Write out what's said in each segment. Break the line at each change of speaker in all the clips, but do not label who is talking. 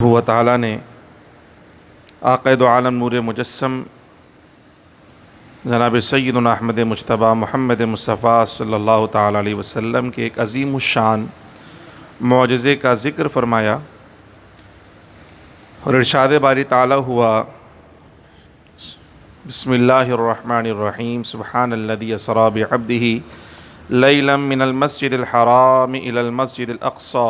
و تعالیٰ نے آقا دو عالم نور مجسم جناب سیدنا احمد مجتبیٰ محمد مصطفیٰ صلی اللہ تعالیٰ علیہ وسلم کے ایک عظیم الشان معجزے کا ذکر فرمایا اور ارشاد باری تعالیٰ ہوا، بسم اللہ الرحمن الرحیم، سبحان الذی اسریٰ بعبدہ لیلا من المسجد الحرام الی المسجد الاقصی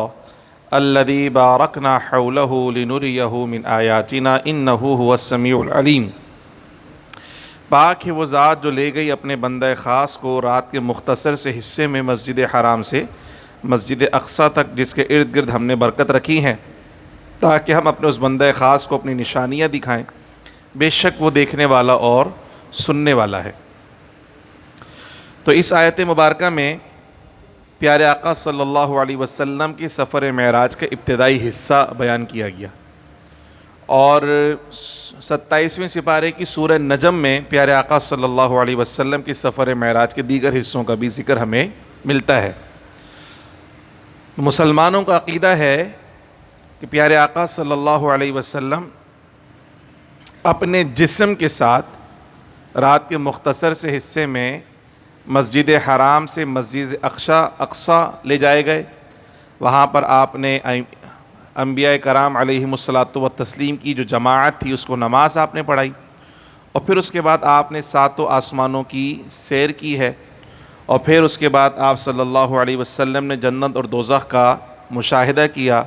الذی بارکنا حولہ لنریہ من آیاتنا انہ هو السمیع العلیم۔ پاک ہے وہ ذات جو لے گئی اپنے بندہ خاص کو رات کے مختصر سے حصے میں مسجد حرام سے مسجد اقصی تک، جس کے ارد گرد ہم نے برکت رکھی ہے تاکہ ہم اپنے اس بندہ خاص کو اپنی نشانیاں دکھائیں۔ بے شک وہ دیکھنے والا اور سننے والا ہے۔ تو اس آیت مبارکہ میں پیارے آقا صلی اللہ علیہ وسلم کی سفر معراج کا ابتدائی حصہ بیان کیا گیا، اور 27ویں سپارے کی سورہ نجم میں پیارے آقا صلی اللہ علیہ وسلم کی سفر معراج کے دیگر حصوں کا بھی ذکر ہمیں ملتا ہے۔ مسلمانوں کا عقیدہ ہے کہ پیارے آقا صلی اللہ علیہ وسلم اپنے جسم کے ساتھ رات کے مختصر سے حصے میں مسجد حرام سے مسجد اقصی لے جائے گئے۔ وہاں پر آپ نے انبیاء کرام علیہم الصلاۃ والتسلیم کی جو جماعت تھی اس کو نماز آپ نے پڑھائی، اور پھر اس کے بعد آپ نے ساتوں آسمانوں کی سیر کی ہے، اور پھر اس کے بعد آپ صلی اللہ علیہ وسلم نے جنت اور دوزخ کا مشاہدہ کیا،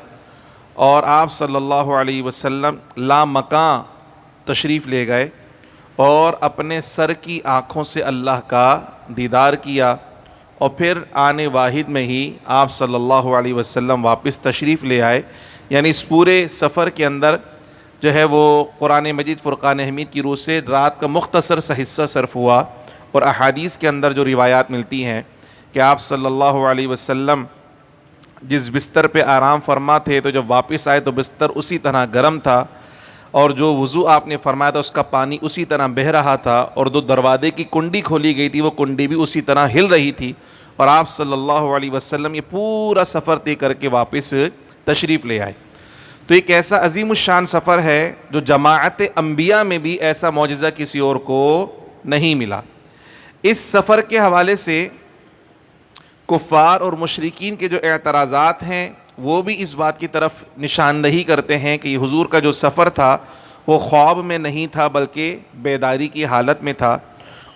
اور آپ صلی اللہ علیہ وسلم لامکاں تشریف لے گئے اور اپنے سر کی آنکھوں سے اللہ کا دیدار کیا، اور پھر آنے واحد میں ہی آپ صلی اللہ علیہ وسلم واپس تشریف لے آئے۔ یعنی اس پورے سفر کے اندر جو ہے وہ قرآن مجید فرقان حمید کی روح سے رات کا مختصر سا حصہ صرف ہوا، اور احادیث کے اندر جو روایات ملتی ہیں کہ آپ صلی اللہ علیہ وسلم جس بستر پہ آرام فرما تھے تو جب واپس آئے تو بستر اسی طرح گرم تھا، اور جو وضو آپ نے فرمایا تھا اس کا پانی اسی طرح بہہ رہا تھا، اور جو دروازے کی کنڈی کھولی گئی تھی وہ کنڈی بھی اسی طرح ہل رہی تھی، اور آپ صلی اللہ علیہ وسلم یہ پورا سفر طے کر کے واپس تشریف لے آئے۔ تو ایک ایسا عظیم الشان سفر ہے جو جماعت انبیاء میں بھی ایسا معجزہ کسی اور کو نہیں ملا۔ اس سفر کے حوالے سے کفار اور مشرکین کے جو اعتراضات ہیں وہ بھی اس بات کی طرف نشاندہی کرتے ہیں کہ یہ حضور کا جو سفر تھا وہ خواب میں نہیں تھا بلکہ بیداری کی حالت میں تھا،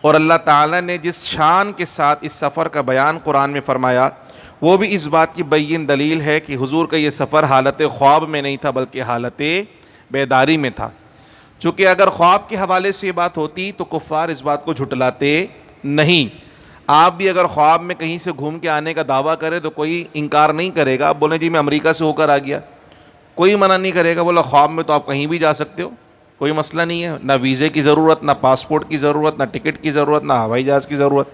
اور اللہ تعالیٰ نے جس شان کے ساتھ اس سفر کا بیان قرآن میں فرمایا وہ بھی اس بات کی بین دلیل ہے کہ حضور کا یہ سفر حالت خواب میں نہیں تھا بلکہ حالت بیداری میں تھا۔ چونکہ اگر خواب کے حوالے سے یہ بات ہوتی تو کفار اس بات کو جھٹلاتے نہیں۔ آپ بھی اگر خواب میں کہیں سے گھوم کے آنے کا دعویٰ کرے تو کوئی انکار نہیں کرے گا۔ آپ بولیں جی میں امریکہ سے ہو کر آ گیا، کوئی منع نہیں کرے گا، بولا خواب میں تو آپ کہیں بھی جا سکتے ہو، کوئی مسئلہ نہیں ہے، نہ ویزے کی ضرورت، نہ پاسپورٹ کی ضرورت، نہ ٹکٹ کی ضرورت، نہ ہوائی جہاز کی ضرورت۔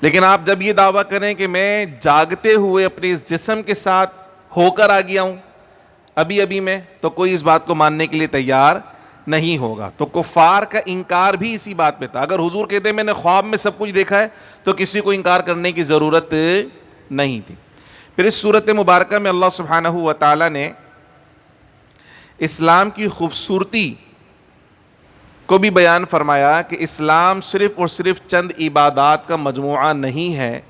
لیکن آپ جب یہ دعویٰ کریں کہ میں جاگتے ہوئے اپنے اس جسم کے ساتھ ہو کر آ گیا ہوں ابھی میں، تو کوئی اس بات کو ماننے کے لیے تیار نہیں ہوگا۔ تو کفار کا انکار بھی اسی بات پہ تھا۔ اگر حضور کہتے ہیں میں نے خواب میں سب کچھ دیکھا ہے تو کسی کو انکار کرنے کی ضرورت نہیں تھی۔ پھر اس صورت مبارکہ میں اللہ سبحانہ و تعالیٰ نے اسلام کی خوبصورتی کو بھی بیان فرمایا کہ اسلام صرف اور صرف چند عبادات کا مجموعہ نہیں ہے،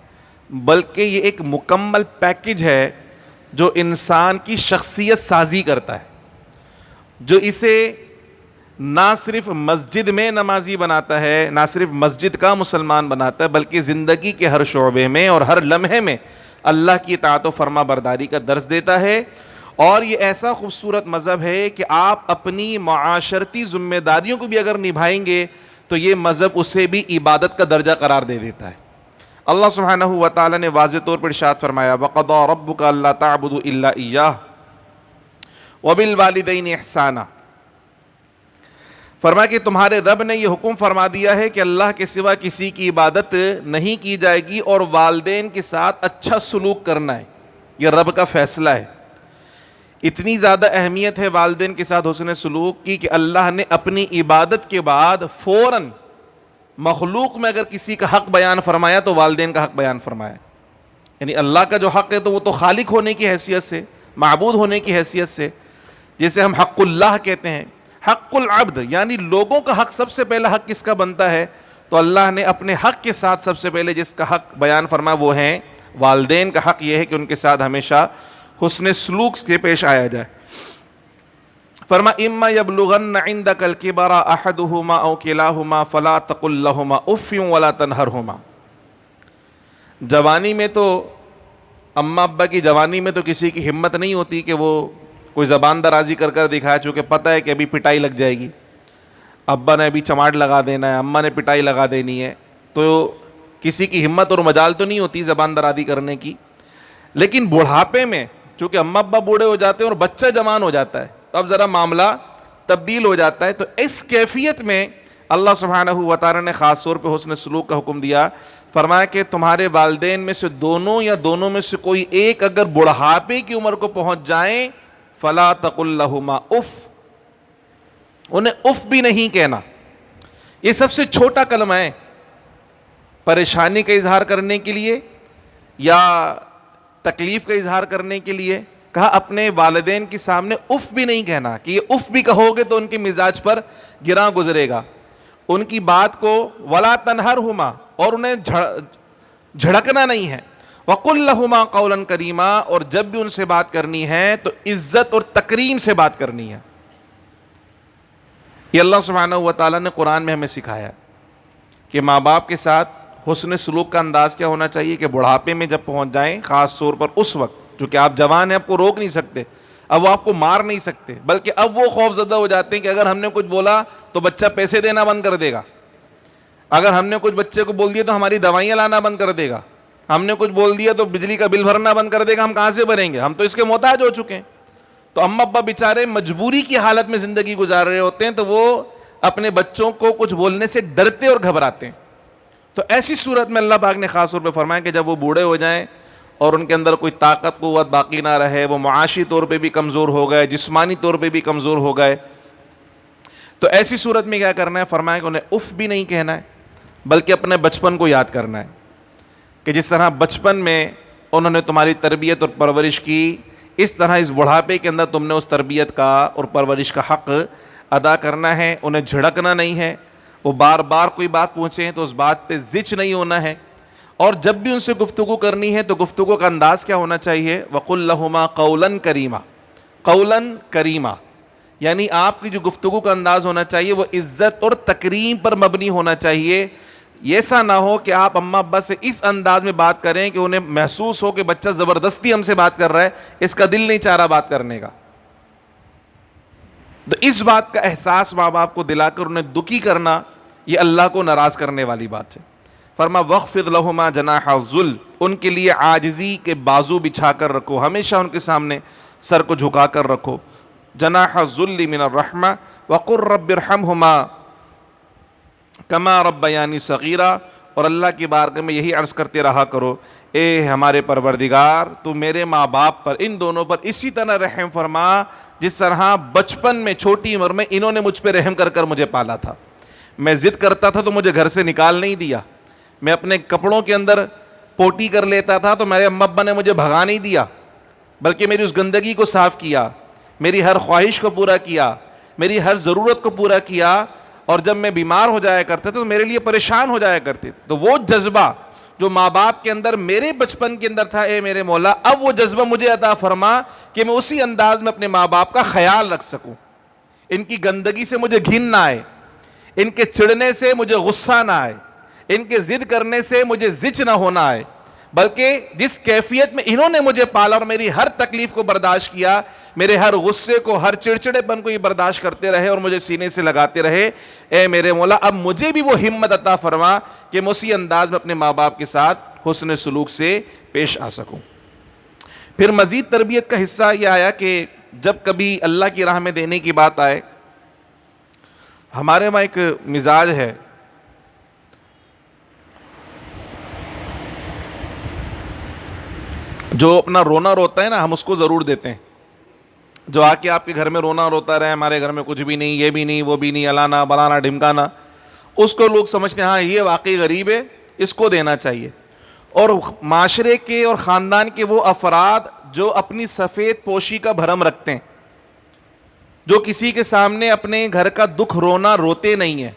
بلکہ یہ ایک مکمل پیکج ہے جو انسان کی شخصیت سازی کرتا ہے، جو اسے نہ صرف مسجد میں نمازی بناتا ہے، نہ صرف مسجد کا مسلمان بناتا ہے، بلکہ زندگی کے ہر شعبے میں اور ہر لمحے میں اللہ کی اطاعت و فرما برداری کا درس دیتا ہے۔ اور یہ ایسا خوبصورت مذہب ہے کہ آپ اپنی معاشرتی ذمہ داریوں کو بھی اگر نبھائیں گے تو یہ مذہب اسے بھی عبادت کا درجہ قرار دے دیتا ہے۔ اللہ سبحانہ و تعالیٰ نے واضح طور پر ارشاد فرمایا وَقَضَىٰ رَبُّكَ أَلَّا تَعْبُدُوا إِلَّا إِيَّاهُ وَبِالْوَالِدَيْنِ إِحْسَانًا۔ فرمایا کہ تمہارے رب نے یہ حکم فرما دیا ہے کہ اللہ کے سوا کسی کی عبادت نہیں کی جائے گی، اور والدین کے ساتھ اچھا سلوک کرنا ہے، یہ رب کا فیصلہ ہے۔ اتنی زیادہ اہمیت ہے والدین کے ساتھ حسن سلوک کی کہ اللہ نے اپنی عبادت کے بعد فوراً مخلوق میں اگر کسی کا حق بیان فرمایا تو والدین کا حق بیان فرمایا۔ یعنی اللہ کا جو حق ہے تو وہ تو خالق ہونے کی حیثیت سے، معبود ہونے کی حیثیت سے، جسے ہم حق اللہ کہتے ہیں، حق العبد یعنی لوگوں کا حق سب سے پہلا حق کس کا بنتا ہے؟ تو اللہ نے اپنے حق کے ساتھ سب سے پہلے جس کا حق بیان فرمایا وہ ہیں والدین کا حق. یہ ہے کہ ان کے ساتھ ہمیشہ حسن سلوک سے پیش آیا جائے. فرما اما یبلغن عندک الکبر احدہما او کلاہما فلا تقل لہما اف ولا تنہرہما. جوانی میں تو اماں ابا کی جوانی میں تو کسی کی ہمت نہیں ہوتی کہ وہ کوئی زبان درازی کر کر دکھائے، چونکہ پتہ ہے کہ ابھی پٹائی لگ جائے گی، ابا نے ابھی چماٹ لگا دینا ہے، اماں نے پٹائی لگا دینی ہے، تو کسی کی ہمت اور مجال تو نہیں ہوتی زبان درازی کرنے کی. لیکن بڑھاپے میں چونکہ اماں ابا بوڑھے ہو جاتے ہیں اور بچہ جوان ہو جاتا ہے، تو اب ذرا معاملہ تبدیل ہو جاتا ہے. تو اس کیفیت میں اللہ سبحانہ و تعالی نے خاص طور پہ حسن سلوک کا حکم دیا. فرمایا کہ تمہارے والدین میں سے دونوں یا دونوں میں سے کوئی ایک اگر بڑھاپے کی عمر کو پہنچ جائیں فلا تقل لہما اف، انہیں اف بھی نہیں کہنا. یہ سب سے چھوٹا کلمہ ہے پریشانی کا اظہار کرنے کے لیے یا تکلیف کا اظہار کرنے کے لیے. کہا اپنے والدین کے سامنے اف بھی نہیں کہنا، کہ یہ اف بھی کہو گے تو ان کے مزاج پر گراں گزرے گا. ان کی بات کو ولا تنہرہما، اور انہیں جھڑکنا نہیں ہے. وقل لہما قولا کریما، اور جب بھی ان سے بات کرنی ہے تو عزت اور تکریم سے بات کرنی ہے. یہ اللہ سبحانہ و تعالیٰ نے قرآن میں ہمیں سکھایا کہ ماں باپ کے ساتھ حسن سلوک کا انداز کیا ہونا چاہیے کہ بڑھاپے میں جب پہنچ جائیں، خاص طور پر اس وقت چونکہ آپ جوان ہیں، آپ کو روک نہیں سکتے، اب وہ آپ کو مار نہیں سکتے، بلکہ اب وہ خوف زدہ ہو جاتے ہیں کہ اگر ہم نے کچھ بولا تو بچہ پیسے دینا بند کر دے گا، اگر ہم نے کچھ بچے کو بول دیا تو ہماری دوائیاں لانا بند کر دے گا، ہم نے کچھ بول دیا تو بجلی کا بل بھرنا بند کر دے گا. ہم کہاں سے بھریں گے؟ ہم تو اس کے محتاج ہو چکے ہیں. تو اماں ابا بیچارے مجبوری کی حالت میں زندگی گزار رہے ہوتے ہیں، تو وہ اپنے بچوں کو کچھ بولنے سے ڈرتے اور گھبراتے ہیں. تو ایسی صورت میں اللہ پاک نے خاص طور پہ فرمایا کہ جب وہ بوڑھے ہو جائیں اور ان کے اندر کوئی طاقت قوت باقی نہ رہے، وہ معاشی طور پہ بھی کمزور ہو گئے، جسمانی طور پہ بھی کمزور ہو گئے، تو ایسی صورت میں کیا کرنا ہے؟ فرمایا کہ انہیں اف بھی نہیں کہنا ہے، بلکہ اپنے بچپن کو یاد کرنا ہے کہ جس طرح بچپن میں انہوں نے تمہاری تربیت اور پرورش کی، اس طرح اس بڑھاپے کے اندر تم نے اس تربیت کا اور پرورش کا حق ادا کرنا ہے. انہیں جھڑکنا نہیں ہے، وہ بار بار کوئی بات پوچھیں تو اس بات پہ زچ نہیں ہونا ہے، اور جب بھی ان سے گفتگو کرنی ہے تو گفتگو کا انداز کیا ہونا چاہیے؟ وَقُلْ لَهُمَا قَوْلًا كَرِيمًا. قَوْلًا كَرِيمًا یعنی آپ کی جو گفتگو کا انداز ہونا چاہیے وہ عزت اور تکریم پر مبنی ہونا چاہیے. ایسا نہ ہو کہ آپ اماں ابا سے اس انداز میں بات کریں کہ انہیں محسوس ہو کہ بچہ زبردستی ہم سے بات کر رہا ہے، اس کا دل نہیں چاہ رہا بات کرنے کا. تو اس بات کا احساس ماں باپ کو دلا کر انہیں دکھی کرنا یہ اللہ کو ناراض کرنے والی بات ہے. فرما وَخْفِضْ لَهُمَا جَنَاحَ الذُّلِّ، ان کے لیے عاجزی کے بازو بچھا کر رکھو، ہمیشہ ان کے سامنے سر کو جھکا کر رکھو. جناح الذل من الرحمہ وقل رب ارحمہما کما ربیانی صغیرا، اور اللہ کی بارگاہ میں یہی عرض کرتے رہا کرو اے ہمارے پروردگار تو میرے ماں باپ پر، ان دونوں پر اسی طرح رحم فرما جس طرح بچپن میں چھوٹی عمر میں انہوں نے مجھ پہ رحم کر کر مجھے پالا تھا. میں ضد کرتا تھا تو مجھے گھر سے نکال نہیں دیا، میں اپنے کپڑوں کے اندر پوٹی کر لیتا تھا تو میرے اماں ابا نے مجھے بھگا نہیں دیا، بلکہ میری اس گندگی کو صاف کیا، میری ہر خواہش کو پورا کیا، میری ہر ضرورت کو پورا کیا. اور جب میں بیمار ہو جایا کرتا تھا تو میرے لیے پریشان ہو جایا کرتے. تو وہ جذبہ جو ماں باپ کے اندر میرے بچپن کے اندر تھا، اے میرے مولا اب وہ جذبہ مجھے عطا فرما کہ میں اسی انداز میں اپنے ماں باپ کا خیال رکھ سکوں، ان کی گندگی سے مجھے گھن نہ آئے، ان کے چڑھنے سے مجھے غصہ نہ آئے، ان کے ضد کرنے سے مجھے زچ نہ ہونا آئے، بلکہ جس کیفیت میں انہوں نے مجھے پالا اور میری ہر تکلیف کو برداشت کیا، میرے ہر غصے کو، ہر چڑچڑے پن کو یہ برداشت کرتے رہے اور مجھے سینے سے لگاتے رہے، اے میرے مولا اب مجھے بھی وہ ہمت عطا فرما کہ میں اسی انداز میں اپنے ماں باپ کے ساتھ حسن سلوک سے پیش آ سکوں. پھر مزید تربیت کا حصہ یہ آیا کہ جب کبھی اللہ کی راہ میں دینے کی بات آئے، ہمارے وہاں ایک مزاج ہے، جو اپنا رونا روتا ہے نا ہم اس کو ضرور دیتے ہیں. جو آ کے آپ کے گھر میں رونا روتا رہے ہمارے گھر میں کچھ بھی نہیں، یہ بھی نہیں، وہ بھی نہیں، الانا بلانا ڈھمکانا، اس کو لوگ سمجھتے ہیں ہاں یہ واقعی غریب ہے، اس کو دینا چاہیے. اور معاشرے کے اور خاندان کے وہ افراد جو اپنی سفید پوشی کا بھرم رکھتے ہیں، جو کسی کے سامنے اپنے گھر کا دکھ رونا روتے نہیں ہیں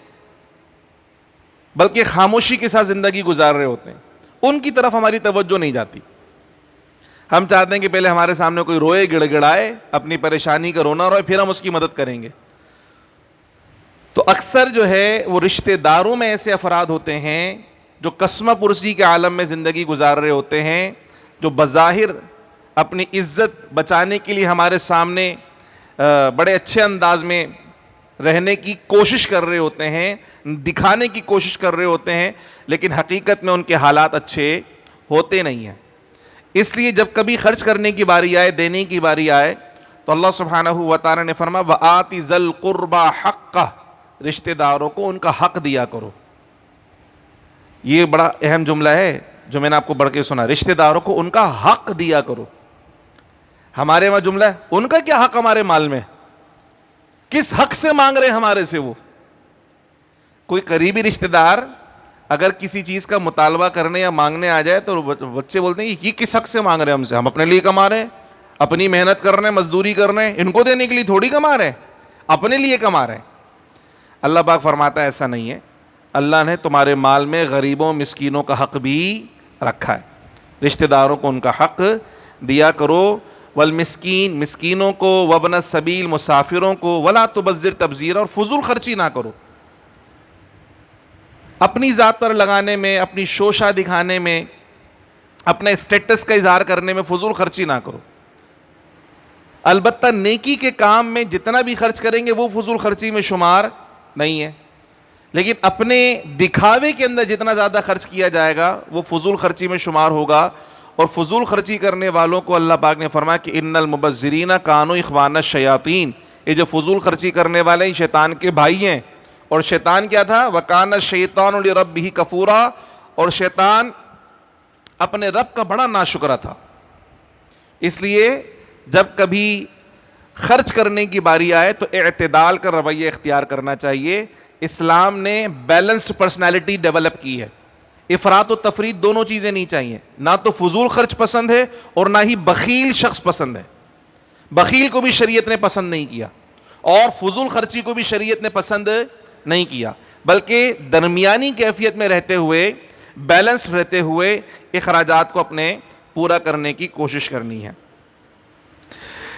بلکہ خاموشی کے ساتھ زندگی گزار رہے ہوتے ہیں، ان کی طرف ہماری توجہ نہیں جاتی. ہم چاہتے ہیں کہ پہلے ہمارے سامنے کوئی روئے، گڑ گڑائے، اپنی پریشانی کا رونا روئے، پھر ہم اس کی مدد کریں گے. تو اکثر جو ہے وہ رشتہ داروں میں ایسے افراد ہوتے ہیں جو قسمہ پرسی کے عالم میں زندگی گزار رہے ہوتے ہیں، جو بظاہر اپنی عزت بچانے کے لیے ہمارے سامنے بڑے اچھے انداز میں رہنے کی کوشش کر رہے ہوتے ہیں، دکھانے کی کوشش کر رہے ہوتے ہیں، لیکن حقیقت میں ان کے حالات اچھے ہوتے نہیں ہیں. اس لیے جب کبھی خرچ کرنے کی باری آئے، دینے کی باری آئے، تو اللہ سبحانہ و تعالی نے فرمایا وَآتِ ذَا الْقُرْبَى حَقَّهُ، رشتہ داروں کو ان کا حق دیا کرو. یہ بڑا اہم جملہ ہے جو میں نے آپ کو پڑھ کے سنا، رشتہ داروں کو ان کا حق دیا کرو. ہمارے وہاں جملہ ہے ان کا کیا حق ہمارے مال میں، کس حق سے مانگ رہے ہیں ہمارے سے وہ. کوئی قریبی رشتہ دار اگر کسی چیز کا مطالبہ کرنے یا مانگنے آ جائے تو بچے بولتے ہیں یہ کس حق سے مانگ رہے ہیں ہم سے، ہم اپنے لیے کما رہے ہیں، اپنی محنت کر رہے ہیں، مزدوری کر رہے ہیں، ان کو دینے کے لیے تھوڑی کما رہے ہیں، اپنے لیے کما رہے ہیں. اللہ پاک فرماتا ہے ایسا نہیں ہے، اللہ نے تمہارے مال میں غریبوں مسکینوں کا حق بھی رکھا ہے، رشتہ داروں کو ان کا حق دیا کرو. والمسکین، مسکینوں کو، وابن السبیل، مسافروں کو، ولا تبذر تبذیر، اور فضول خرچی نہ کرو. اپنی ذات پر لگانے میں، اپنی شوشہ دکھانے میں، اپنے اسٹیٹس کا اظہار کرنے میں فضول خرچی نہ کرو. البتہ نیکی کے کام میں جتنا بھی خرچ کریں گے وہ فضول خرچی میں شمار نہیں ہے، لیکن اپنے دکھاوے کے اندر جتنا زیادہ خرچ کیا جائے گا وہ فضول خرچی میں شمار ہوگا. اور فضول خرچی کرنے والوں کو اللہ پاک نے فرمایا کہ ان المبذرین کانوا اخوان الشیاطین، یہ جو فضول خرچی کرنے والے شیطان کے بھائی ہیں. اور شیطان کیا تھا؟ وَكَانَ الشَّيْطَانُ لِرَبِّهِ كَفُورًا، اور شیطان اپنے رب کا بڑا ناشکرا تھا. اس لیے جب کبھی خرچ کرنے کی باری آئے تو اعتدال کا رویہ اختیار کرنا چاہیے. اسلام نے بیلنسڈ پرسنالٹی ڈیولپ کی ہے. افراط و تفریط دونوں چیزیں نہیں چاہیے، نہ تو فضول خرچ پسند ہے اور نہ ہی بخیل شخص پسند ہے. بخیل کو بھی شریعت نے پسند نہیں کیا اور فضول خرچی کو بھی شریعت نے پسند نہیں کیا، بلکہ درمیانی کیفیت میں رہتے ہوئے، بیلنسڈ رہتے ہوئے اخراجات کو اپنے پورا کرنے کی کوشش کرنی ہے.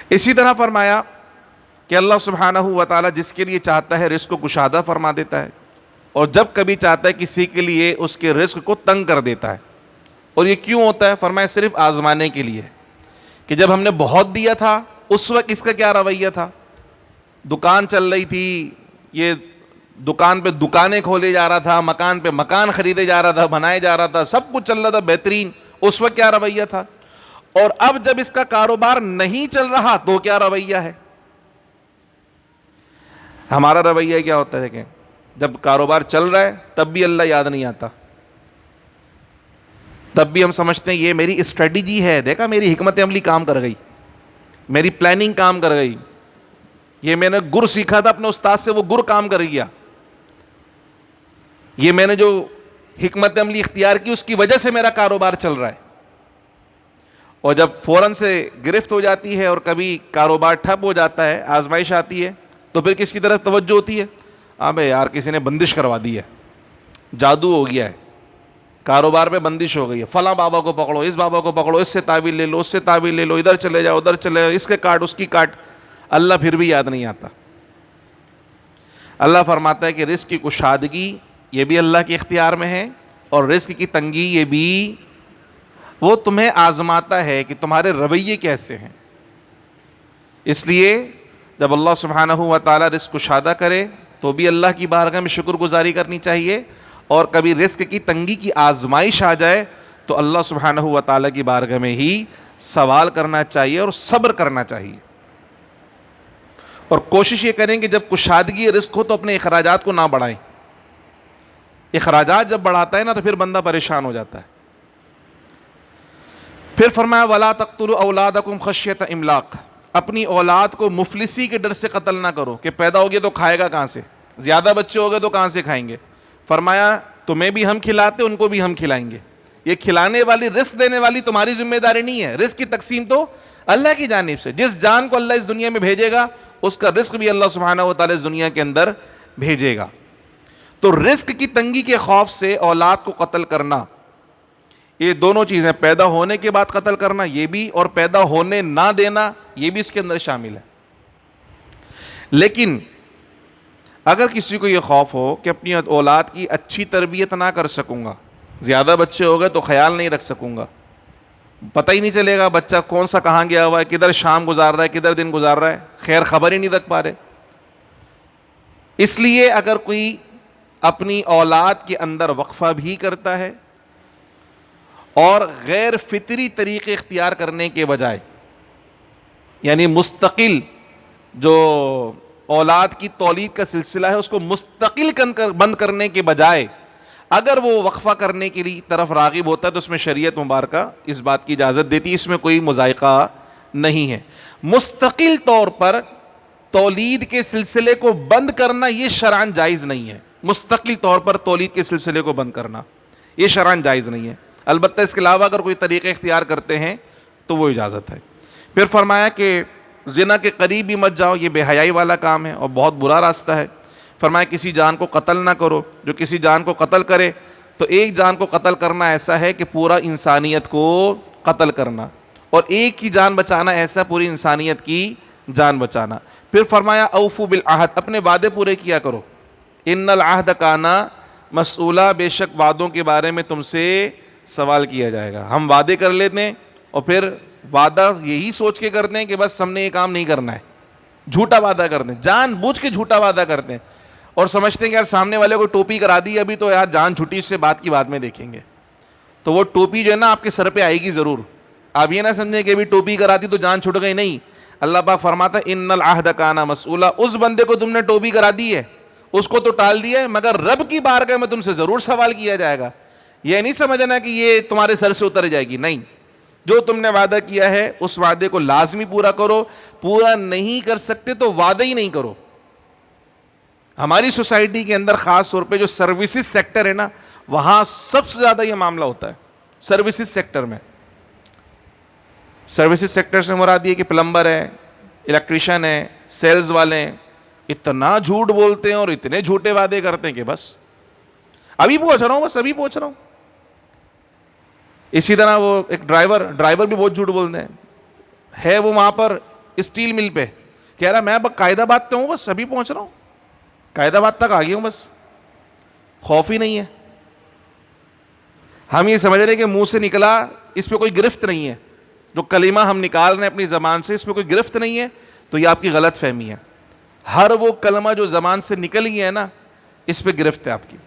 اسی طرح فرمایا کہ اللہ سبحانہ و تعالی جس کے لیے چاہتا ہے رزق کو کشادہ فرما دیتا ہے، اور جب کبھی چاہتا ہے کسی کے لیے اس کے رزق کو تنگ کر دیتا ہے. اور یہ کیوں ہوتا ہے؟ فرمایا صرف آزمانے کے لیے، کہ جب ہم نے بہت دیا تھا اس وقت اس کا کیا رویہ تھا. دکان چل رہی تھی، یہ دکان پہ دکانیں کھولے جا رہا تھا، مکان پہ مکان خریدے جا رہا تھا، بنائے جا رہا تھا، سب کچھ چل رہا تھا بہترین، اس وقت کیا رویہ تھا. اور اب جب اس کا کاروبار نہیں چل رہا تو کیا رویہ ہے. ہمارا رویہ کیا ہوتا ہے؟ دیکھیں، جب کاروبار چل رہا ہے تب بھی اللہ یاد نہیں آتا، تب بھی ہم سمجھتے ہیں یہ میری اسٹریٹجی ہے، دیکھا میری حکمت عملی کام کر گئی، میری پلاننگ کام کر گئی، یہ میں نے گر سیکھا تھا اپنے استاد سے، وہ گر کام کر گیا، یہ میں نے جو حکمت عملی اختیار کی اس کی وجہ سے میرا کاروبار چل رہا ہے. اور جب فوراً سے گرفت ہو جاتی ہے اور کبھی کاروبار ٹھپ ہو جاتا ہے، آزمائش آتی ہے، تو پھر کس کی طرف توجہ ہوتی ہے؟ ابے یار کسی نے بندش کروا دی ہے، جادو ہو گیا ہے، کاروبار پہ بندش ہو گئی ہے، فلاں بابا کو پکڑو، اس بابا کو پکڑو، اس سے تعویذ لے لو، اس سے تعویذ لے لو، ادھر چلے جاؤ، ادھر چلے جاؤ، اس کے کاٹ، اس کی کاٹ. اللہ پھر بھی یاد نہیں آتا. اللہ فرماتا ہے کہ رزق کی کشادگی یہ بھی اللہ کے اختیار میں ہے، اور رزق کی تنگی یہ بھی وہ تمہیں آزماتا ہے کہ تمہارے رویے کیسے ہیں. اس لیے جب اللہ سبحانہ و تعالیٰ رزق کشادہ کرے تو بھی اللہ کی بارگاہ میں شکر گزاری کرنی چاہیے، اور کبھی رزق کی تنگی کی آزمائش آ جائے تو اللہ سبحانہ و تعالیٰ کی بارگاہ میں ہی سوال کرنا چاہیے اور صبر کرنا چاہیے. اور کوشش یہ کریں کہ جب کشادگی رزق ہو تو اپنے اخراجات کو نہ بڑھائیں. اخراجات جب بڑھاتا ہے نا تو پھر بندہ پریشان ہو جاتا ہے. پھر فرمایا وَلَا تَقْتُلُوا أَوْلَادَكُمْ خَشْيَةَ إِمْلَاقٍ، اپنی اولاد کو مفلسی کے ڈر سے قتل نہ کرو کہ پیدا ہوگے تو کھائے گا کہاں سے، زیادہ بچے ہو گئے تو کہاں سے کھائیں گے. فرمایا تمہیں بھی ہم کھلاتے ان کو بھی ہم کھلائیں گے. یہ کھلانے والی، رزق دینے والی تمہاری ذمہ داری نہیں ہے، رزق کی تقسیم تو اللہ کی جانب سے. جس جان کو اللہ اس دنیا میں بھیجے گا اس کا رزق بھی اللہ سبحانہ و تعالیٰ اس دنیا کے اندر بھیجے گا. تو رزق کی تنگی کے خوف سے اولاد کو قتل کرنا، یہ دونوں چیزیں، پیدا ہونے کے بعد قتل کرنا یہ بھی، اور پیدا ہونے نہ دینا یہ بھی اس کے اندر شامل ہے. لیکن اگر کسی کو یہ خوف ہو کہ اپنی اولاد کی اچھی تربیت نہ کر سکوں گا، زیادہ بچے ہو گئے تو خیال نہیں رکھ سکوں گا، پتہ ہی نہیں چلے گا بچہ کون سا کہاں گیا ہوا ہے، کدھر شام گزار رہا ہے، کدھر دن گزار رہا ہے، خیر خبر ہی نہیں رکھ پا رہے، اس لیے اگر کوئی اپنی اولاد کے اندر وقفہ بھی کرتا ہے اور غیر فطری طریقے اختیار کرنے کے بجائے، یعنی مستقل جو اولاد کی تولید کا سلسلہ ہے اس کو مستقل بند کرنے کے بجائے اگر وہ وقفہ کرنے کے لیے طرف راغب ہوتا ہے تو اس میں شریعت مبارکہ اس بات کی اجازت دیتی ہے، اس میں کوئی مضائقہ نہیں ہے. مستقل طور پر تولید کے سلسلے کو بند کرنا یہ شرعاً جائز نہیں ہے. مستقل طور پر تولید کے سلسلے کو بند کرنا یہ شرعاً جائز نہیں ہے. البتہ اس کے علاوہ اگر کوئی طریقے اختیار کرتے ہیں تو وہ اجازت ہے. پھر فرمایا کہ زنا کے قریب بھی مت جاؤ، یہ بے حیائی والا کام ہے اور بہت برا راستہ ہے. فرمایا کسی جان کو قتل نہ کرو، جو کسی جان کو قتل کرے تو ایک جان کو قتل کرنا ایسا ہے کہ پورا انسانیت کو قتل کرنا، اور ایک کی جان بچانا ایسا پوری انسانیت کی جان بچانا. پھر فرمایا اوفو بالعہد، اپنے وعدے پورے کیا کرو. ان العہد کان مسئولا، بے شک وعدوں کے بارے میں تم سے سوال کیا جائے گا. ہم وعدے کر لیتے ہیں اور پھر وعدہ یہی سوچ کے کرتے ہیں کہ بس ہم نے یہ کام نہیں کرنا ہے، جھوٹا وعدہ کرتے ہیں، جان بوجھ کے جھوٹا وعدہ کرتے ہیں اور سمجھتے ہیں کہ یار سامنے والے کو ٹوپی کرا دی ابھی تو یار جان چھٹی، اس سے بات کی بات میں دیکھیں گے. تو وہ ٹوپی جو ہے نا آپ کے سر پہ آئے گی ضرور. آپ یہ نہ سمجھیں کہ ابھی ٹوپی کرا دی تو جان چھٹ گئی، نہیں. اللہ پاک فرماتا ہے ان العہد کان مسئولا، اس بندے کو تم نے ٹوپی کرا دی ہے اس کو تو ٹال دیا ہے، مگر رب کی بارگاہ میں تم سے ضرور سوال کیا جائے گا. یہ نہیں سمجھنا کہ یہ تمہارے سر سے اتر جائے گی، نہیں. جو تم نے وعدہ کیا ہے اس وعدے کو لازمی پورا کرو. پورا نہیں کر سکتے تو وعدہ ہی نہیں کرو. ہماری سوسائٹی کے اندر خاص طور پہ جو سروسز سیکٹر ہے نا، وہاں سب سے زیادہ یہ معاملہ ہوتا ہے. سروسز سیکٹر میں، سروسز سیکٹر سے مراد یہ کہ پلمبر ہے، الیکٹریشین ہے، سیلز والے ہیں، اتنا جھوٹ بولتے ہیں اور اتنے جھوٹے وعدے کرتے ہیں کہ بس ابھی پہنچ رہا ہوں، بس ابھی پہنچ رہا ہوں. اسی طرح وہ ایک ڈرائیور بھی بہت جھوٹ بولتے ہیں. ہے وہ وہاں پر اسٹیل مل پہ، کہہ رہا میں اب قائد آباد پہ ہوں، بس ابھی پہنچ رہا ہوں، قائد آباد تک آ گیا ہوں، بس خوف ہی نہیں ہے. ہم یہ سمجھ رہے کہ منہ سے نکلا اس پہ کوئی گرفت نہیں ہے، جو کلمہ ہم نکال رہے ہیں اپنی زبان سے اس پہ کوئی گرفت نہیں ہے، تو یہ آپ کی غلط فہمی ہے. ہر وہ کلمہ جو زبان سے نکل گیا ہے نا، اس پہ گرفت ہے آپ کی.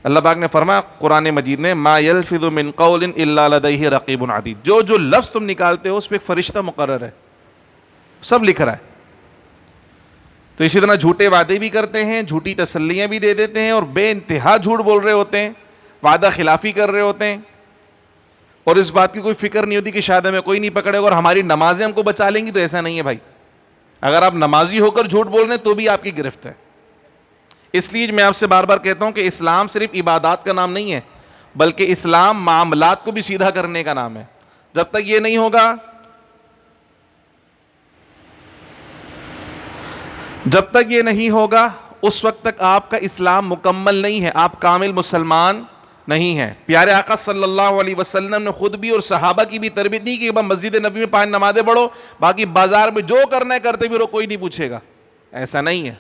اللہ پاک نے فرمایا قرآن مجید میں ما یلفظ من قول الا لدیہ رقیب عتید، جو جو لفظ تم نکالتے ہو اس پہ ایک فرشتہ مقرر ہے، سب لکھ رہا ہے. تو اسی طرح جھوٹے وعدے بھی کرتے ہیں، جھوٹی تسلیاں بھی دے دیتے ہیں اور بے انتہا جھوٹ بول رہے ہوتے ہیں، وعدہ خلافی کر رہے ہوتے ہیں، اور اس بات کی کوئی فکر نہیں ہوتی کہ شاید ہمیں کوئی نہیں پکڑے گا اور ہماری نمازیں ہم کو بچا لیں گی. تو ایسا نہیں ہے بھائی، اگر آپ نمازی ہو کر جھوٹ بول رہے ہیں تو بھی آپ کی گرفت ہے. اس لیے میں آپ سے بار بار کہتا ہوں کہ اسلام صرف عبادات کا نام نہیں ہے، بلکہ اسلام معاملات کو بھی سیدھا کرنے کا نام ہے. جب تک یہ نہیں ہوگا، جب تک یہ نہیں ہوگا اس وقت تک آپ کا اسلام مکمل نہیں ہے، آپ کامل مسلمان نہیں ہیں. پیارے آقا صلی اللہ علیہ وسلم نے خود بھی اور صحابہ کی بھی تربیت نہیں کہ مسجد نبی میں 5 نمازیں پڑھو، باقی بازار میں جو کرنا ہے کرتے بھی رہو، کوئی نہیں پوچھے گا. ایسا نہیں ہے،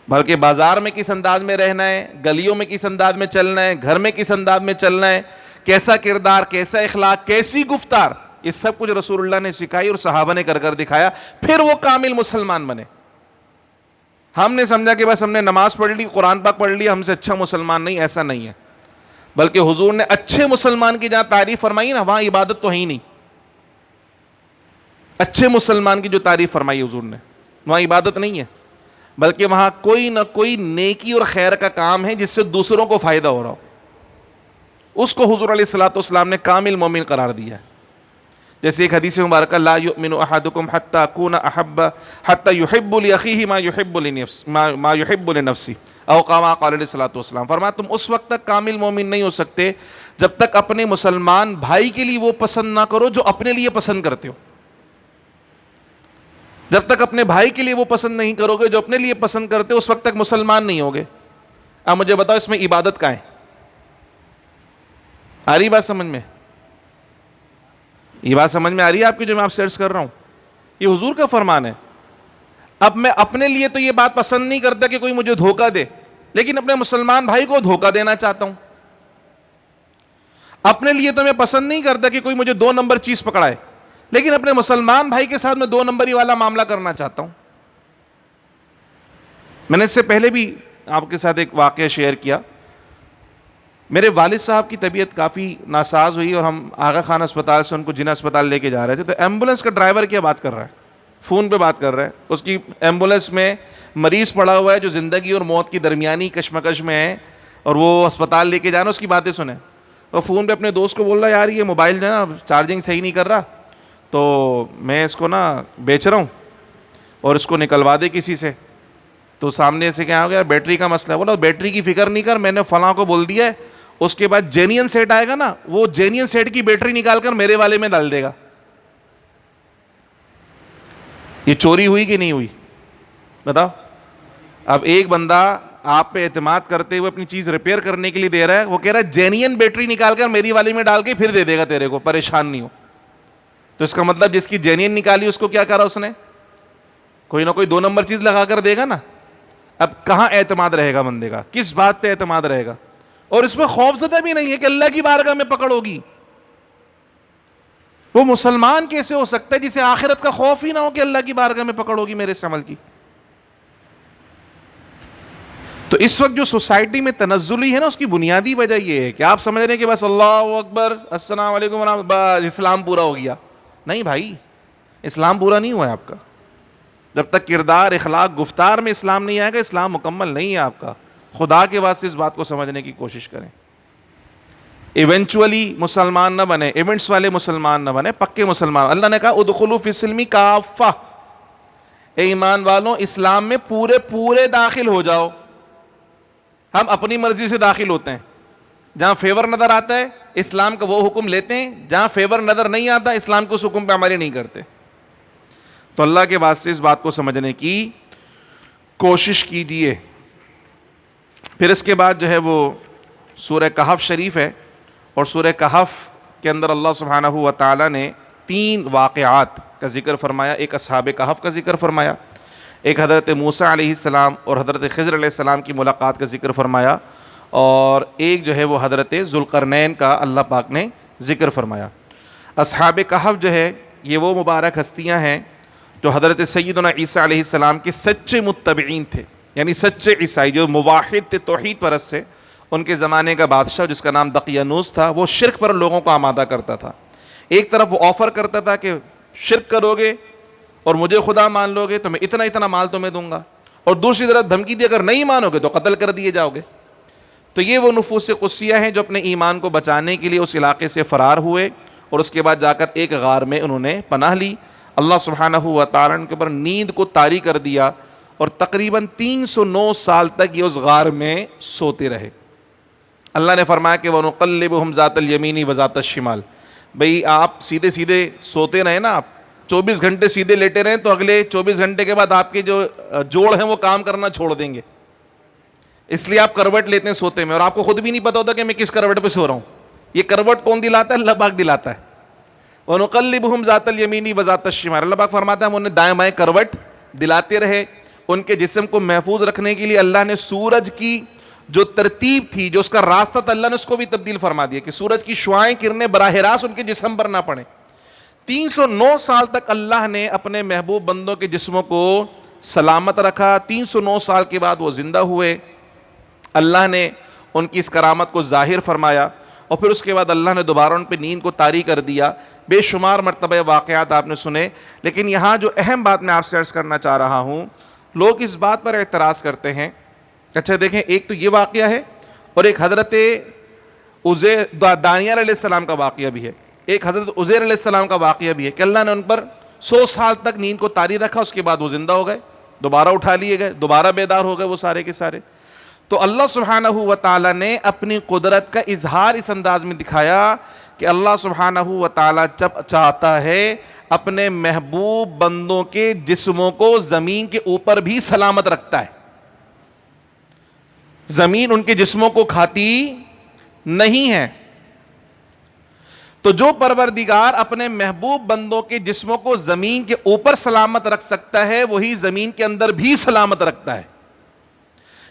بلکہ بازار میں کس انداز میں رہنا ہے، گلیوں میں کس انداز میں چلنا ہے، گھر میں کس انداز میں چلنا ہے، کیسا کردار، کیسا اخلاق، کیسی گفتار، یہ سب کچھ رسول اللہ نے سکھائی اور صحابہ نے کر کر دکھایا. پھر وہ کامل مسلمان بنے. ہم نے سمجھا کہ بس ہم نے نماز پڑھ لی، قرآن پاک پڑھ لیا، ہم سے اچھا مسلمان نہیں، ایسا نہیں ہے. بلکہ حضور نے اچھے مسلمان کی جہاں تعریف فرمائی نا، وہاں عبادت تو ہے ہی نہیں. اچھے مسلمان کی جو تعریف فرمائی حضور نے، وہاں عبادت نہیں ہے، بلکہ وہاں کوئی نہ کوئی نیکی اور خیر کا کام ہے جس سے دوسروں کو فائدہ ہو رہا ہو. اس کو حضور علیہ الصلوۃ والسلام نے کامل مومن قرار دیا ہے. جیسے ایک حدیث مبارکہ لا یؤمن احدکم حتی اکون احب حتی یحب لاخیہ ما یحب لنفسہ او کما قال علیہ الصلوۃ والسلام. فرمایا تم اس وقت تک کامل مومن نہیں ہو سکتے جب تک اپنے مسلمان بھائی کے لیے وہ پسند نہ کرو جو اپنے لیے پسند کرتے ہو. جب تک اپنے بھائی کے لیے وہ پسند نہیں کرو گے جو اپنے لیے پسند کرتے اس وقت تک مسلمان نہیں ہوگے. اب مجھے بتاؤ اس میں عبادت کہاں ہے؟ آ رہی بات سمجھ میں؟ یہ بات سمجھ میں آ رہی ہے آپ کی جو میں آپ سے عرض کر رہا ہوں؟ یہ حضور کا فرمان ہے. اب میں اپنے لیے تو یہ بات پسند نہیں کرتا کہ کوئی مجھے دھوکہ دے, لیکن اپنے مسلمان بھائی کو دھوکہ دینا چاہتا ہوں. اپنے لیے تو میں پسند نہیں کرتا کہ کوئی مجھے 2 نمبر چیز پکڑائے, لیکن اپنے مسلمان بھائی کے ساتھ میں 2 نمبری والا معاملہ کرنا چاہتا ہوں. میں نے اس سے پہلے بھی آپ کے ساتھ ایک واقعہ شیئر کیا. میرے والد صاحب کی طبیعت کافی ناساز ہوئی اور ہم آغا خان اسپتال سے ان کو جناح اسپتال لے کے جا رہے تھے, تو ایمبولینس کا ڈرائیور کیا بات کر رہا ہے, فون پہ بات کر رہا ہے. اس کی ایمبولینس میں مریض پڑا ہوا ہے جو زندگی اور موت کی درمیانی کشمکش میں ہے, اور وہ اسپتال لے کے جانا, اس کی باتیں سنیں. اور فون پہ اپنے دوست کو بول رہا ہے یار یہ موبائل جو ہے نا چارجنگ صحیح نہیں کر رہا, تو میں اس کو نا بیچ رہا ہوں اور اس کو نکلوا دے کسی سے. تو سامنے سے کیا ہو گیا, بیٹری کا مسئلہ ہے. بولا بیٹری کی فکر نہیں کر, میں نے فلاں کو بول دیا ہے, اس کے بعد جینین سیٹ آئے گا نا, وہ جینین سیٹ کی بیٹری نکال کر میرے والے میں ڈال دے گا. یہ چوری ہوئی کہ نہیں ہوئی بتاؤ؟ اب ایک بندہ آپ پہ اعتماد کرتے ہوئے اپنی چیز ریپیئر کرنے کے لیے دے رہا ہے, وہ کہہ رہا ہے جینین بیٹری نکال کر میری والی میں ڈال کے پھر دے دے گا تیرے کو, پریشان نہیں ہو. تو اس کا مطلب جس کی جینین نکالی اس کو کیا کرا اس نے, کوئی نہ کوئی 2 نمبر چیز لگا کر دے گا نا. اب کہاں اعتماد رہے گا بندے کا, کس بات پہ اعتماد رہے گا؟ اور اس میں خوف زدہ بھی نہیں ہے کہ اللہ کی بارگاہ میں پکڑ ہوگی. وہ مسلمان کیسے ہو سکتا ہے جسے آخرت کا خوف ہی نہ ہو کہ اللہ کی بارگاہ میں پکڑ ہوگی میرے اس عمل کی؟ تو اس وقت جو سوسائٹی میں تنزلی ہے نا, اس کی بنیادی وجہ یہ ہے کہ آپ سمجھ رہے ہیں کہ بس اللہ اکبر السلام علیکم ورحمۃ اللہ, بس اسلام پورا ہو گیا. نہیں بھائی, اسلام پورا نہیں ہوا ہے آپ کا. جب تک کردار, اخلاق, گفتار میں اسلام نہیں آئے گا, اسلام مکمل نہیں ہے آپ کا. خدا کے واسطے اس بات کو سمجھنے کی کوشش کریں. ایونچولی مسلمان نہ بنے, ایونٹس والے مسلمان نہ بنے, پکے مسلمان. اللہ نے کہا ادخلوا فی السلم کافہ, اے ایمان والوں اسلام میں پورے پورے داخل ہو جاؤ. ہم اپنی مرضی سے داخل ہوتے ہیں, جہاں فیور نظر آتا ہے اسلام کا وہ حکم لیتے ہیں, جہاں فیور نظر نہیں آتا اسلام کے اس حکم پہ عمل نہیں کرتے. تو اللہ کے واسطے اس بات کو سمجھنے کی کوشش کیجیے. پھر اس کے بعد جو ہے وہ سورہ کہف شریف ہے, اور سورہ کہف کے اندر اللہ سبحانہ و تعالیٰ نے 3 واقعات کا ذکر فرمایا. ایک اصحاب کہف کا ذکر فرمایا, ایک حضرت موسیٰ علیہ السلام اور حضرت خضر علیہ السلام کی ملاقات کا ذکر فرمایا, اور ایک جو ہے وہ حضرت ذوالقرنین کا اللہ پاک نے ذکر فرمایا. اصحاب کہف جو ہے یہ وہ مبارک ہستیاں ہیں جو حضرت سیدنا عیسیٰ علیہ السلام کے سچے متبعین تھے, یعنی سچے عیسائی جو موحد تھے, توحید پرست سے. ان کے زمانے کا بادشاہ جس کا نام دقیانوس تھا, وہ شرک پر لوگوں کو آمادہ کرتا تھا. ایک طرف وہ آفر کرتا تھا کہ شرک کرو گے اور مجھے خدا مان لو گے تو میں اتنا اتنا مال تمہیں دوں گا, اور دوسری طرف دھمکی دی اگر نہیں مانو گے تو قتل کر دیے جاؤ گے. تو یہ وہ نفوس قدسیہ ہیں جو اپنے ایمان کو بچانے کے لیے اس علاقے سے فرار ہوئے, اور اس کے بعد جا کر ایک غار میں انہوں نے پناہ لی. اللہ سبحانہ و تعالیٰ نے کے اوپر نیند کو طاری کر دیا, اور تقریباً 309 سال تک یہ اس غار میں سوتے رہے. اللہ نے فرمایا کہ وَنُقَلِّبُهُمْ ذَاتَ الْيَمِينِ وَذَاتَ الشِّمَالِ, بھئی آپ سیدھے سیدھے سوتے رہے نا, آپ 24 گھنٹے سیدھے لیٹے رہیں تو اگلے 24 گھنٹے کے بعد آپ کے جو جوڑ ہیں وہ کام کرنا چھوڑ دیں گے, اس لیے آپ کروٹ لیتے ہیں سوتے میں, اور آپ کو خود بھی نہیں پتا ہوتا کہ میں کس کروٹ پہ سو رہا ہوں. یہ کروٹ کون دلاتا ہے؟ اللہ پاک دلاتا ہے. وَنُقَلِّبُهُمْ ذَاتَ الْيَمِينِ وَذَاتَ الشِّمَالِ, اللہ پاک فرماتا ہے ہم انہیں دائیں بائیں کروٹ دلاتے رہے. ان کے جسم کو محفوظ رکھنے کے لیے اللہ نے سورج کی جو ترتیب تھی, جو اس کا راستہ تھا, اللہ نے اس کو بھی تبدیل فرما دیا کہ سورج کی شعاعیں کرنیں براہ راست ان کے جسم پر نہ پڑیں. 309 سال تک اللہ نے اپنے محبوب بندوں کے جسموں کو سلامت رکھا. 309 سال کے بعد وہ زندہ ہوئے, اللہ نے ان کی اس کرامت کو ظاہر فرمایا, اور پھر اس کے بعد اللہ نے دوبارہ ان پہ نیند کو طاری کر دیا. بے شمار مرتبہ واقعات آپ نے سنے, لیکن یہاں جو اہم بات میں آپ سے عرض کرنا چاہ رہا ہوں, لوگ اس بات پر اعتراض کرتے ہیں. اچھا دیکھیں, ایک تو یہ واقعہ ہے, اور ایک حضرت دانیال علیہ السلام کا واقعہ بھی ہے, ایک حضرت عزیر علیہ السلام کا واقعہ بھی ہے کہ اللہ نے ان پر 100 سال تک نیند کو طاری رکھا, اس کے بعد وہ زندہ ہو گئے, دوبارہ اٹھا لیے گئے, دوبارہ بیدار ہو گئے وہ سارے کے سارے. تو اللہ سبحانہ و تعالیٰ نے اپنی قدرت کا اظہار اس انداز میں دکھایا کہ اللہ سبحانہ و تعالیٰ جب چاہتا ہے اپنے محبوب بندوں کے جسموں کو زمین کے اوپر بھی سلامت رکھتا ہے. زمین ان کے جسموں کو کھاتی نہیں ہے. تو جو پروردگار اپنے محبوب بندوں کے جسموں کو زمین کے اوپر سلامت رکھ سکتا ہے وہی زمین کے اندر بھی سلامت رکھتا ہے.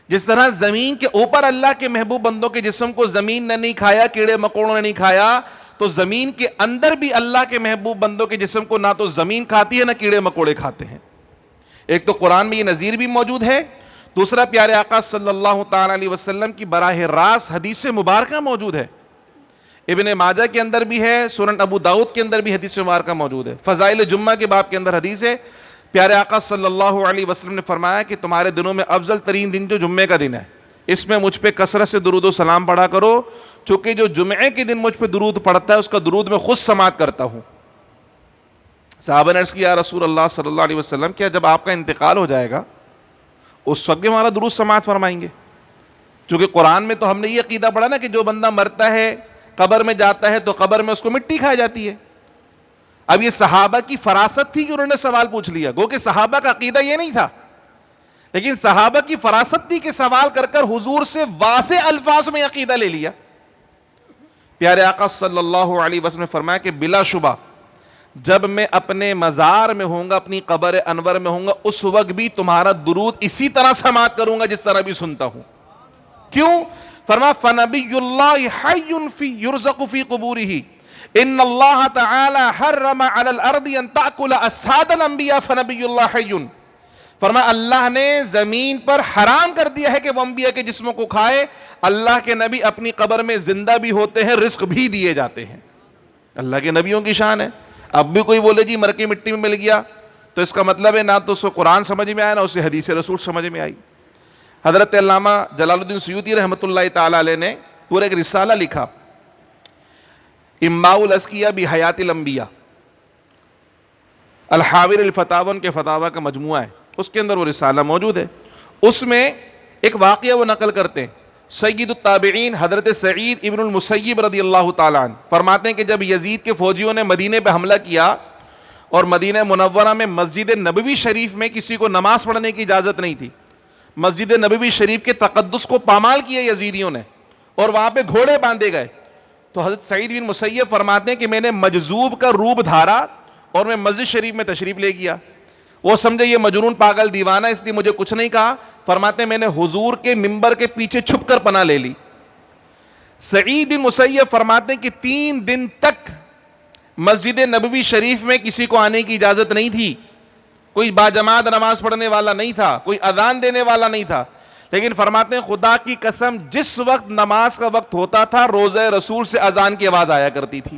جس طرح زمین کے اوپر اللہ کے محبوب بندوں کے جسم کو زمین نے نہیں کھایا, کیڑے مکوڑوں نے نہیں کھایا, تو زمین کے اندر بھی اللہ کے محبوب بندوں کے جسم کو نہ تو زمین کھاتی ہے نہ کیڑے مکوڑے کھاتے ہیں. ایک تو قرآن میں یہ نظیر بھی موجود ہے, دوسرا پیارے آقا صلی اللہ تعالی علیہ وسلم کی براہ راست حدیث مبارکہ موجود ہے. ابن ماجہ کے اندر بھی ہے, سنن ابو داؤد کے اندر بھی حدیث مبارکہ موجود ہے. فضائل جمعہ کے باب کے اندر حدیث ہے, پیارے آقا صلی اللہ علیہ وسلم نے فرمایا کہ تمہارے دنوں میں افضل ترین دن جو جمعے کا دن ہے, اس میں مجھ پہ کثرت سے درود و سلام پڑھا کرو, چونکہ جو جمعے کے دن مجھ پہ درود پڑھتا ہے اس کا درود میں خود سماعت کرتا ہوں. صحابہ نے عرض کیا, رسول اللہ صلی اللہ علیہ وسلم, کیا جب آپ کا انتقال ہو جائے گا اس وقت بھی ہمارا درود سماعت فرمائیں گے؟ چونکہ قرآن میں تو ہم نے یہ عقیدہ پڑھا نا کہ جو بندہ مرتا ہے قبر میں جاتا ہے تو قبر میں اس کو مٹی کھائی جاتی ہے. اب یہ صحابہ کی فراست تھی کہ انہوں نے سوال پوچھ لیا, گو کہ صحابہ کا عقیدہ یہ نہیں تھا, لیکن صحابہ کی فراست تھی کہ سوال کر کر حضور سے واضح الفاظ میں عقیدہ لے لیا. پیارے آقا صلی اللہ علیہ وسلم نے فرمایا کہ بلا شبہ جب میں اپنے مزار میں ہوں گا, اپنی قبر انور میں ہوں گا, اس وقت بھی تمہارا درود اسی طرح سماعت کروں گا جس طرح بھی سنتا ہوں. کیوں؟ فرمایا فَنَبِيُّ اللَّهِ حَيٌّ فِي يُرْزَقُ فِي قُبُورِهِ إِنَّ اللَّهَ تَعَالَى حَرَّمَ عَلَى الْأَرْضِ أَن تَأْكُلَ أَجْسَادَ الْأَنْبِيَاءِ فَنَبِيُّ اللَّهِ حَيٌّ. فرمایا اللہ نے زمین پر حرام کر دیا ہے کہ وہ انبیاء کے جسموں کو کھائے, اللہ کے نبی اپنی قبر میں زندہ بھی ہوتے ہیں, رزق بھی دیے جاتے ہیں. اللہ کے نبیوں کی شان ہے. اب بھی کوئی بولے جی مر کے مٹی میں مل گیا, تو اس کا مطلب ہے نہ تو اس کو قرآن سمجھ میں آیا نہ اسے حدیث رسول سمجھ میں آئی. حضرت علامہ جلال الدین سیوطی رحمۃ اللہ تعالی علیہ نے پورا ایک رسالہ لکھا, اماء الازکیہ بحیات الانبیاء, الحاور الفتاون کے فتاوی کا مجموعہ ہے, اس کے اندر وہ رسالہ موجود ہے. اس میں ایک واقعہ وہ نقل کرتے ہیں. سید التابعین حضرت سعید ابن المسیب رضی اللہ تعالیٰ عنہ فرماتے ہیں کہ جب یزید کے فوجیوں نے مدینے پہ حملہ کیا اور مدینہ منورہ میں مسجد نبوی شریف میں کسی کو نماز پڑھنے کی اجازت نہیں تھی, مسجد نبوی شریف کے تقدس کو پامال کیا یزیدیوں نے اور وہاں پہ گھوڑے باندھے گئے, تو حضرت سعید بن مسیب فرماتے ہیں کہ میں نے مجذوب کا روپ دھارا اور میں مسجد شریف میں تشریف لے گیا. وہ سمجھے یہ مجنون پاگل دیوانہ, اس لیے مجھے کچھ نہیں کہا. فرماتے ہیں میں نے حضور کے منبر کے پیچھے چھپ کر پناہ لے لی. سعید بن مسیب فرماتے ہیں کہ 3 دن تک مسجد نبوی شریف میں کسی کو آنے کی اجازت نہیں تھی, کوئی باجماعت نماز پڑھنے والا نہیں تھا, کوئی اذان دینے والا نہیں تھا. لیکن فرماتے ہیں خدا کی قسم جس وقت نماز کا وقت ہوتا تھا روضہ رسول سے اذان کی آواز آیا کرتی تھی.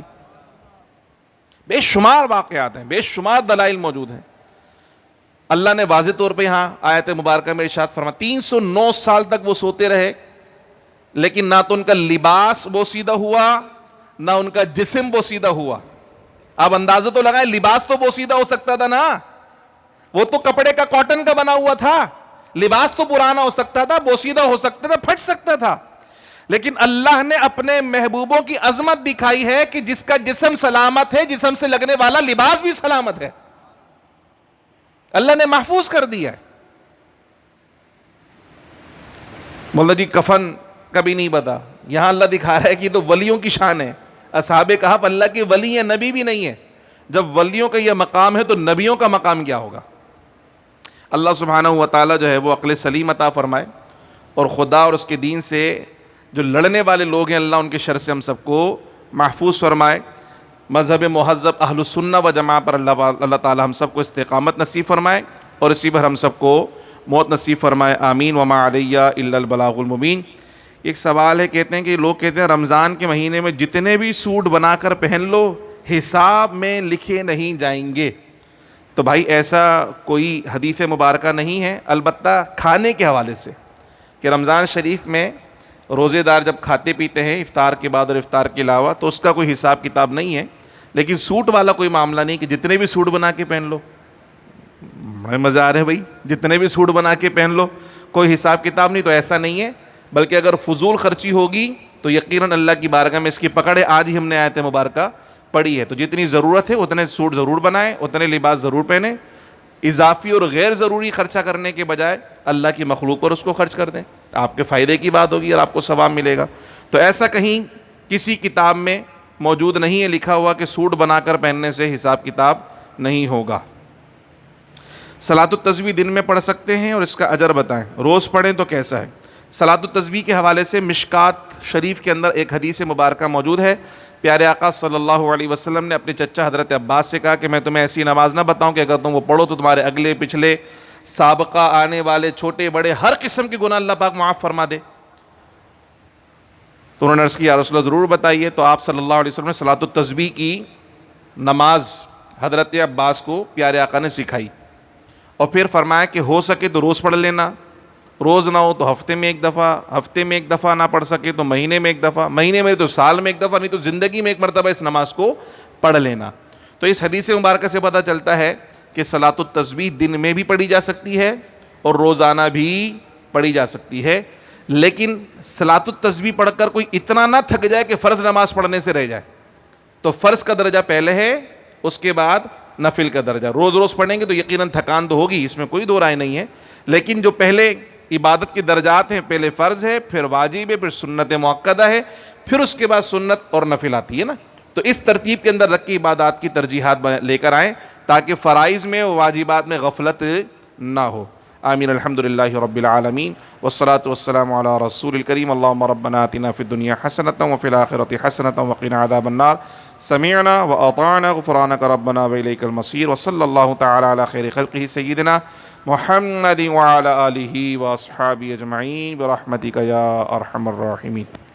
بے شمار واقعات ہیں, بے شمار دلائل موجود ہیں. اللہ نے واضح طور پہ یہاں آیت مبارکہ میں ارشاد فرمایا 309 سال تک وہ سوتے رہے, لیکن نہ تو ان کا لباس بوسیدہ ہوا نہ ان کا جسم بوسیدہ ہوا. آپ اندازہ تو لگائیں, لباس تو بوسیدہ ہو سکتا تھا نا, وہ تو کپڑے کا کاٹن کا بنا ہوا تھا, لباس تو پرانا ہو سکتا تھا, بوسیدہ ہو سکتا تھا, پھٹ سکتا تھا. لیکن اللہ نے اپنے محبوبوں کی عظمت دکھائی ہے کہ جس کا جسم سلامت ہے, جسم سے لگنے والا لباس بھی سلامت ہے. اللہ نے محفوظ کر دیا ہے. مولا جی کفن کبھی نہیں بتا, یہاں اللہ دکھا رہا ہے کہ تو ولیوں کی شان ہے. اصحاب کہف اللہ کے ولی ہیں, نبی بھی نہیں ہے. جب ولیوں کا یہ مقام ہے تو نبیوں کا مقام کیا ہوگا. اللہ سبحانہ و تعالیٰ جو ہے وہ عقل سلیم عطا فرمائے, اور خدا اور اس کے دین سے جو لڑنے والے لوگ ہیں اللہ ان کے شر سے ہم سب کو محفوظ فرمائے. مذہب مہذب اہل السنہ و جماعت پر اللہ تعالیٰ ہم سب کو استقامت نصیب فرمائے اور اسی پر ہم سب کو موت نصیب فرمائے. آمین. وما علیہ الا البلاغ المبین. ایک سوال ہے, کہتے ہیں کہ لوگ کہتے ہیں رمضان کے مہینے میں جتنے بھی سوٹ بنا کر پہن لو حساب میں لکھے نہیں جائیں گے. تو بھائی ایسا کوئی حدیث مبارکہ نہیں ہے, البتہ کھانے کے حوالے سے کہ رمضان شریف میں روزے دار جب کھاتے پیتے ہیں افطار کے بعد اور افطار کے علاوہ تو اس کا کوئی حساب کتاب نہیں ہے. لیکن سوٹ والا کوئی معاملہ نہیں کہ جتنے بھی سوٹ بنا کے پہن لو. بڑے مزہ آ رہے ہیں بھائی, جتنے بھی سوٹ بنا کے پہن لو, کوئی حساب کتاب نہیں. تو ایسا نہیں ہے, بلکہ اگر فضول خرچی ہوگی تو یقیناً اللہ کی بارگاہ میں اس کی پکڑ ہے. آج ہی ہم نے آیت مبارکہ پڑھی ہے. تو جتنی ضرورت ہے اتنے سوٹ ضرور بنائیں, اتنے لباس ضرور پہنیں, اضافی اور غیر ضروری خرچہ کرنے کے بجائے اللہ کی مخلوق پر اس کو خرچ کر دیں, آپ کے فائدے کی بات ہوگی اور آپ کو ثواب ملے گا. تو ایسا کہیں کسی کتاب میں موجود نہیں ہے لکھا ہوا کہ سوٹ بنا کر پہننے سے حساب کتاب نہیں ہوگا. صلاۃ التسبیح دن میں پڑھ سکتے ہیں اور اس کا اجر بتائیں, روز پڑھیں تو کیسا ہے؟ صلاۃ التسبیح کے حوالے سے مشکات شریف کے اندر ایک حدیث مبارکہ موجود ہے. پیارے آقا صلی اللہ علیہ وسلم نے اپنے چچا حضرت عباس سے کہا کہ میں تمہیں ایسی نماز نہ بتاؤں کہ اگر تم وہ پڑھو تو تمہارے اگلے پچھلے سابقہ آنے والے چھوٹے بڑے ہر قسم کے گناہ اللہ پاک معاف فرما دے. تو انہوں نے عرض کیا یا رسول اللہ ضرور بتائیے. تو آپ صلی اللہ علیہ وسلم نے صلاۃ التسبیح کی نماز حضرت عباس کو پیارے آقا نے سکھائی اور پھر فرمایا کہ ہو سکے تو روز پڑھ لینا, روز نہ ہو تو ہفتے میں ایک دفعہ, ہفتے میں ایک دفعہ نہ پڑھ سکے تو مہینے میں ایک دفعہ, مہینے میں تو سال میں ایک دفعہ, نہیں تو زندگی میں ایک مرتبہ اس نماز کو پڑھ لینا. تو اس حدیث مبارکہ سے پتہ چلتا ہے کہ صلاۃ التسبیح دن میں بھی پڑھی جا سکتی ہے اور روزانہ بھی پڑھی جا سکتی ہے. لیکن صلاۃ التسبیح پڑھ کر کوئی اتنا نہ تھک جائے کہ فرض نماز پڑھنے سے رہ جائے. تو فرض کا درجہ پہلے ہے, اس کے بعد نفل کا درجہ. روز روز پڑھیں گے تو یقیناً تھکان تو ہوگی, اس میں کوئی دو رائے نہیں ہے, لیکن جو پہلے عبادت کے درجات ہیں, پہلے فرض ہے, پھر واجب ہے, پھر سنت مؤکدہ ہے, پھر اس کے بعد سنت اور نفل آتی ہے نا. تو اس ترتیب کے اندر رکھ کے عبادات کی ترجیحات لے کر آئیں تاکہ فرائض میں و واجبات میں غفلت نہ ہو. آمین. الحمدللہ رب العالمین والصلاة والسلام علی رسول الکریم. اللہم ربنا آتنا فی الدنیا حسنۃ وفی الآخرۃ حسنۃ وقنا عذاب النار. سمعنا واطعنا غفرانک ربنا والیک المصیر. وصلی اللہ تعالی علی خیر خلقہ سیدنا محمد وعلی آلہ واصحابہ اجمعین برحمتک یا ارحم الراحمین.